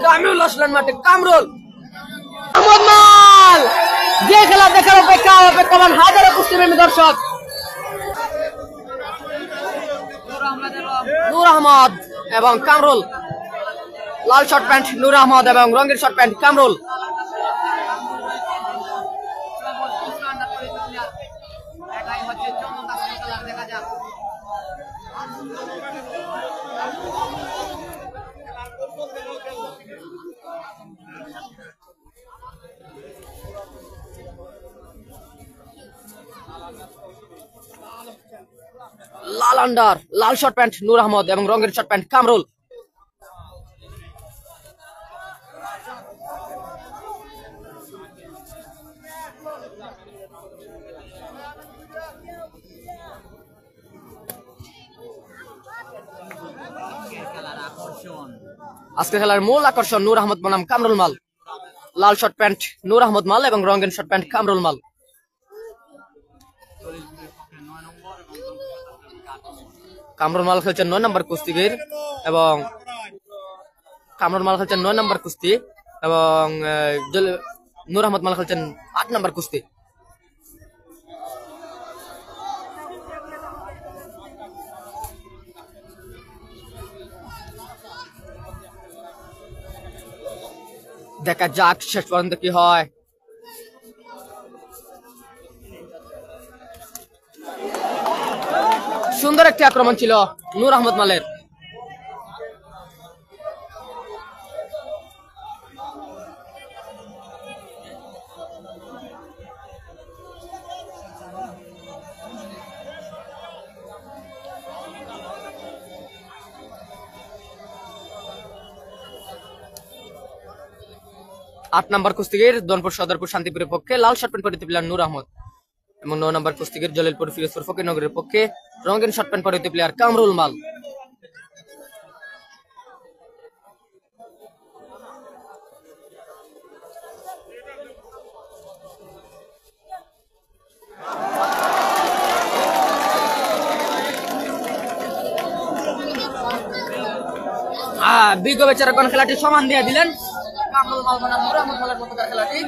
কামরুল আসলেন মাঠে। কামরুল আহমদ মাল যে খেলা দেখার অপেক্ষামান হাজারো কুস্তিপ্রেমী দর্শক। নূর আহমদ এবং কামরুল, লাল শর্ট প্যান্ট নূর আহমদ এবং রঙের শর্ট প্যান্ট কামরুল। লাল আন্ডার, লাল শর্ট প্যান্ট নূর আহমদ এবং রঙের শর্ট প্যান্ট কামরুল। আজকে খেলার মূল আকর্ষণ নূর আহমদ বনাম কামরুল মাল। লাল শর্ট প্যান্ট নূর আহমদ মাল এবং রঙের শর্ট প্যান্ট কামরুল মাল। কামরুল মাল খেলছেন 9 নম্বর কুস্তিগির এবং কামরুল মাল খেলছেন 9 নম্বর কুস্তি এবং নূর আহমদ মাল খেলছেন 8 নম্বর কুস্তি। দেখা যাক শেষ পর্যন্ত কি হয়। সুন্দর একটি আক্রমণ ছিল নূর আহমদ মালের। আট নম্বর কুস্তিগির দনপুর সদরপুর শান্তিপুরের পক্ষে লাল শর্ট প্যান্ট পরিহিত প্লেয়ার নূর আহমদ এবং 9 নম্বর কুস্তিগির জলিলপুর ফিরোজপুর ফকিরনগরের পক্ষে রঙিন শর্ট প্যান্ট পরিহিত প্লেয়ার কামরুল মাল। বিজ্ঞ বেচারা কোন খেলাটি সমান দিয়ে দিলেন কামরুল মাল বনাম নূর আহমদ মালের মতো খেলাটি।